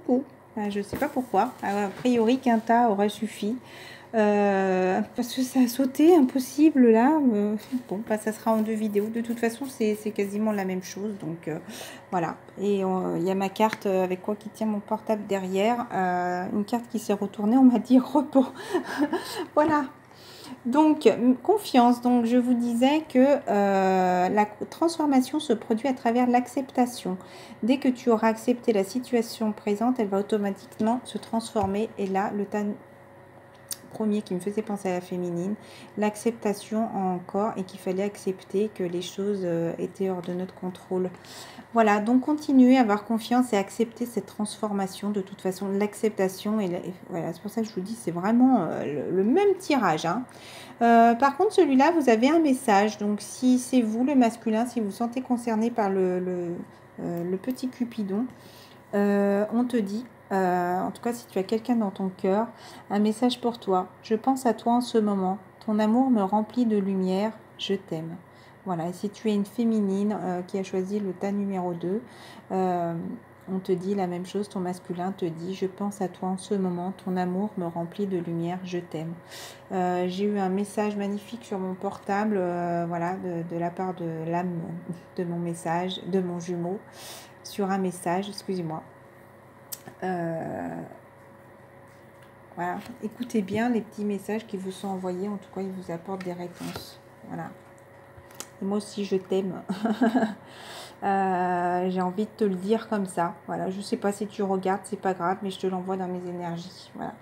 beaucoup. Je ne sais pas pourquoi. A priori, qu'un tas aurait suffi. Parce que ça a sauté, impossible là. Bon, bah, ça sera en 2 vidéos. De toute façon, c'est quasiment la même chose. Donc voilà. Et il y a ma carte avec quoi qui tient mon portable derrière. Une carte qui s'est retournée. On m'a dit repos. Voilà. Donc, confiance. Donc, je vous disais que la transformation se produit à travers l'acceptation. Dès que tu auras accepté la situation présente, elle va automatiquement se transformer. Et là, le tas premier qui me faisait penser à la féminine, l'acceptation encore, et qu'il fallait accepter que les choses étaient hors de notre contrôle. Voilà, donc continuez à avoir confiance et accepter cette transformation. De toute façon, l'acceptation, et voilà, c'est pour ça que je vous dis, c'est vraiment le même tirage, hein. Par contre, celui-là, vous avez un message. Donc, si c'est vous, le masculin, si vous vous sentez concerné par le petit Cupidon, on te dit, en tout cas, si tu as quelqu'un dans ton cœur, un message pour toi. Je pense à toi en ce moment. Ton amour me remplit de lumière. Je t'aime. Voilà, et si tu es une féminine qui a choisi le tas numéro 2, on te dit la même chose, ton masculin te dit « Je pense à toi en ce moment, ton amour me remplit de lumière, je t'aime ». J'ai eu un message magnifique sur mon portable, voilà, de la part de l'âme de mon message, de mon jumeau, sur un message, excusez-moi. Voilà, écoutez bien les petits messages qui vous sont envoyés, en tout cas ils vous apportent des réponses. Voilà. Et moi aussi je t'aime. J'ai envie de te le dire comme ça. Voilà, je sais pas si tu regardes, c'est pas grave, mais je te l'envoie dans mes énergies. Voilà.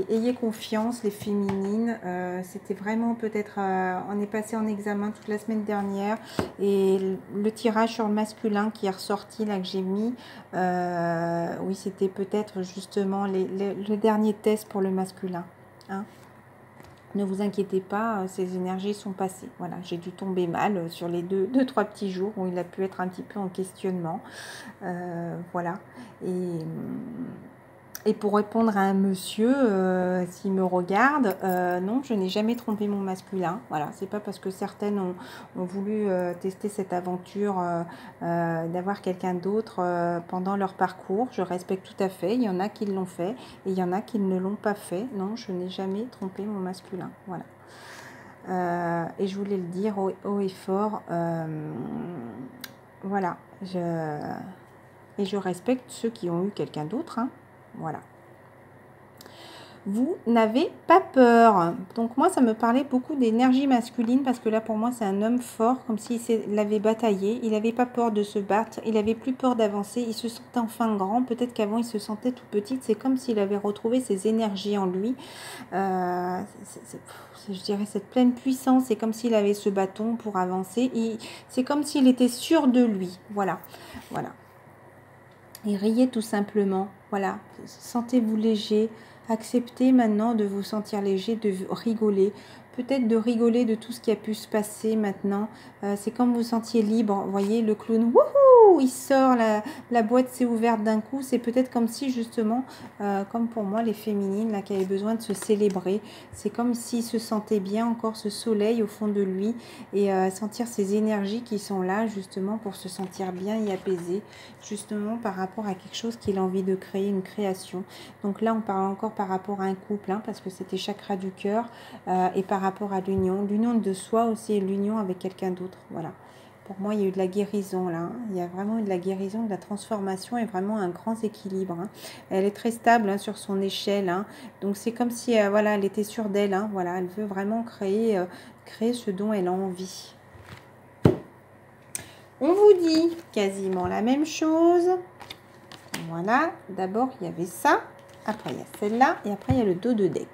Ayez confiance, les féminines. C'était vraiment peut-être... on est passé en examen toute la semaine dernière. Et le tirage sur le masculin qui est ressorti, là, que j'ai mis, oui, c'était peut-être justement le dernier test pour le masculin. Hein. Ne vous inquiétez pas, ces énergies sont passées. Voilà, j'ai dû tomber mal sur les deux, trois petits jours où il a pu être un petit peu en questionnement. Voilà. Et pour répondre à un monsieur, s'il me regarde, non, je n'ai jamais trompé mon masculin. Voilà, c'est pas parce que certaines ont voulu tester cette aventure d'avoir quelqu'un d'autre pendant leur parcours. Je respecte tout à fait. Il y en a qui l'ont fait et il y en a qui ne l'ont pas fait. Non, je n'ai jamais trompé mon masculin. Voilà. Et je voulais le dire haut et fort. Voilà. Et je respecte ceux qui ont eu quelqu'un d'autre, hein. Voilà. Vous n'avez pas peur. Donc moi, ça me parlait beaucoup d'énergie masculine parce que là, pour moi, c'est un homme fort, comme s'il l'avait bataillé. Il n'avait pas peur de se battre. Il n'avait plus peur d'avancer. Il se sentait enfin grand. Peut-être qu'avant, il se sentait tout petit. C'est comme s'il avait retrouvé ses énergies en lui. Je dirais cette pleine puissance. C'est comme s'il avait ce bâton pour avancer. C'est comme s'il était sûr de lui. Voilà. Voilà. Et riez tout simplement, voilà, sentez-vous léger, acceptez maintenant de vous sentir léger, de rigoler, peut-être de rigoler de tout ce qui a pu se passer maintenant, c'est comme vous sentiez libre, vous voyez le clown, wouhou, il sort, la boîte s'est ouverte d'un coup, c'est peut-être comme si justement, comme pour moi les féminines là, qui avaient besoin de se célébrer, c'est comme s'il se sentait bien, encore ce soleil au fond de lui, et sentir ces énergies qui sont là justement pour se sentir bien et apaisé, justement par rapport à quelque chose qu'il a envie de créer, une création. Donc là on parle encore par rapport à un couple, hein, parce que c'était chakra du cœur, et par rapport à l'union de soi aussi, et l'union avec quelqu'un d'autre. Voilà, pour moi il y a eu de la guérison là, hein. Il y a vraiment eu de la guérison, de la transformation et vraiment un grand équilibre, hein. Elle est très stable, hein, sur son échelle, hein. Donc c'est comme si voilà, elle était sûre d'elle, hein. Voilà, elle veut vraiment créer ce dont elle a envie. On vous dit quasiment la même chose. Voilà, d'abord il y avait ça, après il y a celle-là et après il y a le dos de deck.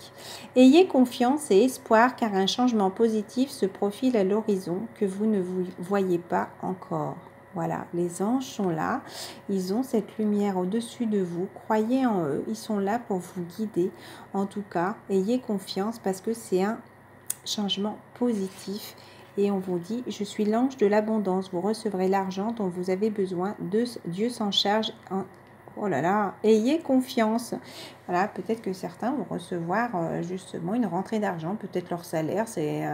Ayez confiance et espoir car un changement positif se profile à l'horizon que vous ne vous voyez pas encore. Voilà, les anges sont là, ils ont cette lumière au-dessus de vous, croyez en eux, ils sont là pour vous guider. En tout cas, ayez confiance parce que c'est un changement positif. Et on vous dit, je suis l'ange de l'abondance, vous recevrez l'argent dont vous avez besoin, Dieu s'en charge. Oh là là, ayez confiance. Voilà, peut-être que certains vont recevoir justement une rentrée d'argent, peut-être leur salaire, c'est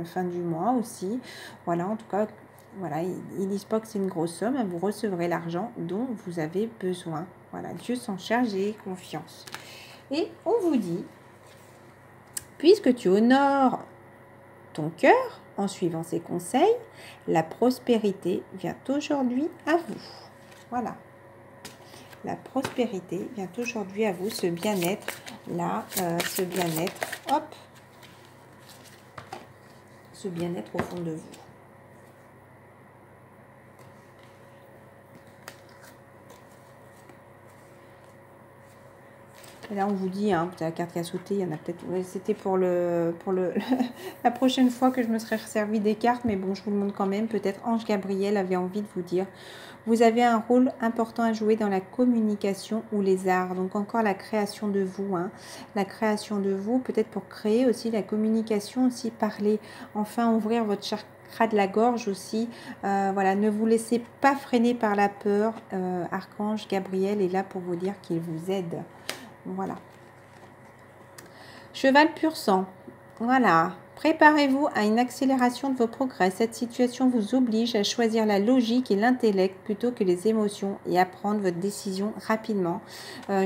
fin du mois aussi. Voilà, en tout cas, voilà, ils disent pas que c'est une grosse somme, vous recevrez l'argent dont vous avez besoin. Voilà, Dieu s'en charge et confiance. Et on vous dit, puisque tu honores ton cœur en suivant ses conseils, la prospérité vient aujourd'hui à vous. Voilà. La prospérité vient aujourd'hui à vous, ce bien-être, là, ce bien-être, hop, ce bien-être au fond de vous. Et là, on vous dit, hein, la carte qui a sauté, il y en a peut-être... C'était pour la prochaine fois que je me serais servi des cartes, mais bon, je vous le montre quand même. Peut-être Ange Gabriel avait envie de vous dire, vous avez un rôle important à jouer dans la communication ou les arts. Donc encore la création de vous, hein, la création de vous, peut-être pour créer aussi la communication, aussi parler, enfin ouvrir votre chakra de la gorge aussi. Voilà, ne vous laissez pas freiner par la peur. Archange Gabriel est là pour vous dire qu'il vous aide. Voilà. Cheval pur sang. Voilà. Préparez-vous à une accélération de vos progrès. Cette situation vous oblige à choisir la logique et l'intellect plutôt que les émotions et à prendre votre décision rapidement.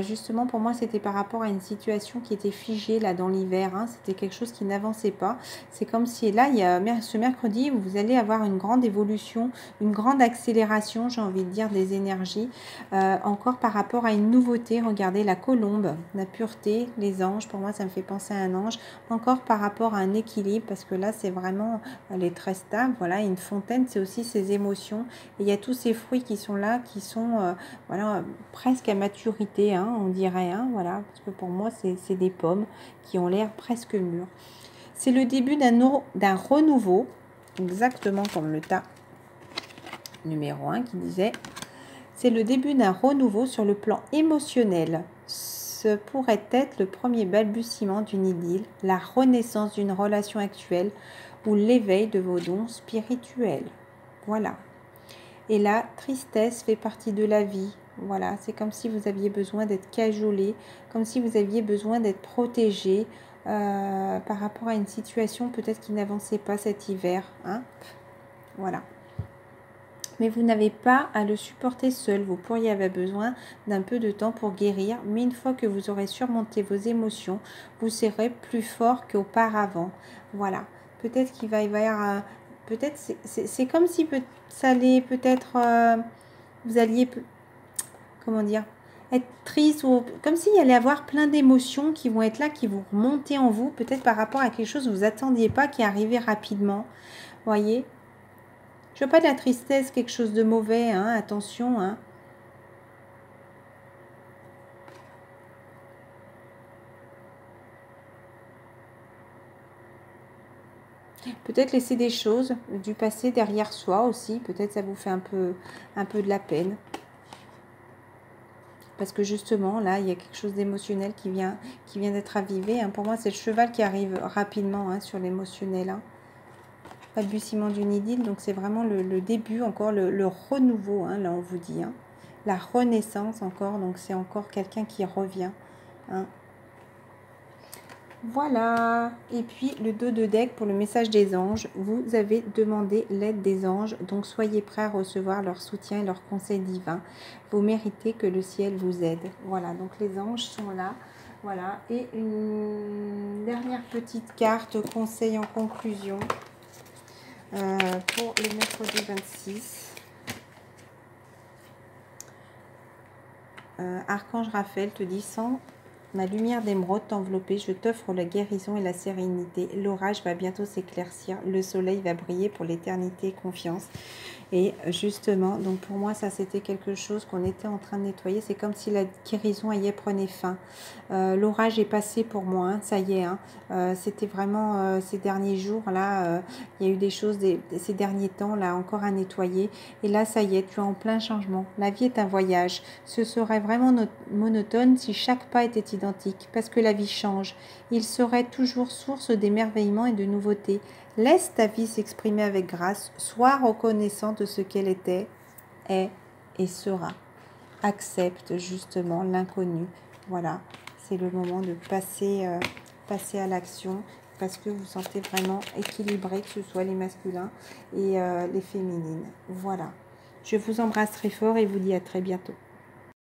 Justement, pour moi, c'était par rapport à une situation qui était figée là dans l'hiver. Hein. C'était quelque chose qui n'avançait pas. C'est comme si là, il y a ce mercredi, vous allez avoir une grande évolution, une grande accélération, j'ai envie de dire, des énergies. Encore par rapport à une nouveauté, regardez la colombe, la pureté, les anges. Pour moi, ça me fait penser à un ange. Encore par rapport à un équilibre, parce que là c'est vraiment, elle est très stable. Voilà, une fontaine, c'est aussi ses émotions, et il y a tous ces fruits qui sont là, qui sont voilà, presque à maturité, hein, on dirait, hein, voilà, parce que pour moi c'est des pommes qui ont l'air presque mûres. C'est le début d'un renouveau, exactement comme le tas numéro 1 qui disait, c'est le début d'un renouveau sur le plan émotionnel. Ce pourrait être le premier balbutiement d'une idylle, la renaissance d'une relation actuelle ou l'éveil de vos dons spirituels. Voilà. Et la tristesse fait partie de la vie. Voilà, c'est comme si vous aviez besoin d'être cajolé, comme si vous aviez besoin d'être protégé par rapport à une situation peut-être qui n'avançait pas cet hiver. Hein. Voilà. Mais vous n'avez pas à le supporter seul. Vous pourriez avoir besoin d'un peu de temps pour guérir. Mais une fois que vous aurez surmonté vos émotions, vous serez plus fort qu'auparavant. Voilà. Peut-être qu'il va y avoir... peut-être c'est comme si ça allait peut-être... vous alliez... comment dire, être triste, ou comme s'il y allait avoir plein d'émotions qui vont être là, qui vont remonter en vous. Peut-être par rapport à quelque chose que vous n'attendiez pas, qui est arrivé rapidement. Voyez ? Je veux pas de la tristesse, quelque chose de mauvais, hein, attention. Hein. Peut-être laisser des choses du passé derrière soi aussi. Peut-être ça vous fait un peu de la peine. Parce que justement, là, il y a quelque chose d'émotionnel qui vient d'être avivé. Hein. Pour moi, c'est le cheval qui arrive rapidement, hein, sur l'émotionnel. Hein. Balbutiement d'une idylle, donc c'est vraiment le début, encore le renouveau, hein, là on vous dit, hein. La renaissance encore, donc c'est encore quelqu'un qui revient. Hein. Voilà, et puis le dos de deck pour le message des anges, vous avez demandé l'aide des anges, donc soyez prêts à recevoir leur soutien et leur conseil divin. Vous méritez que le ciel vous aide. Voilà, donc les anges sont là. Voilà, et une dernière petite carte conseil en conclusion. Pour le mercredi 26. Archange Raphaël te dit, sans ma lumière d'émeraude t'envelopper, je t'offre la guérison et la sérénité. L'orage va bientôt s'éclaircir, le soleil va briller pour l'éternité, confiance. Et justement, donc pour moi, ça c'était quelque chose qu'on était en train de nettoyer. C'est comme si la guérison y prenait fin. L'orage est passé pour moi, hein, ça y est. Hein. C'était vraiment ces derniers jours, là, il y a eu des choses ces derniers temps, là, encore à nettoyer. Et là, ça y est, tu es en plein changement. La vie est un voyage. Ce serait vraiment monotone si chaque pas était identique, parce que la vie change. Il serait toujours source d'émerveillement et de nouveautés. Laisse ta vie s'exprimer avec grâce, sois reconnaissant de ce qu'elle était, est et sera. Accepte justement l'inconnu. Voilà, c'est le moment de passer à l'action. parce que vous sentez vraiment équilibré, que ce soit les masculins et les féminines. Voilà. Je vous embrasse très fort et vous dis à très bientôt.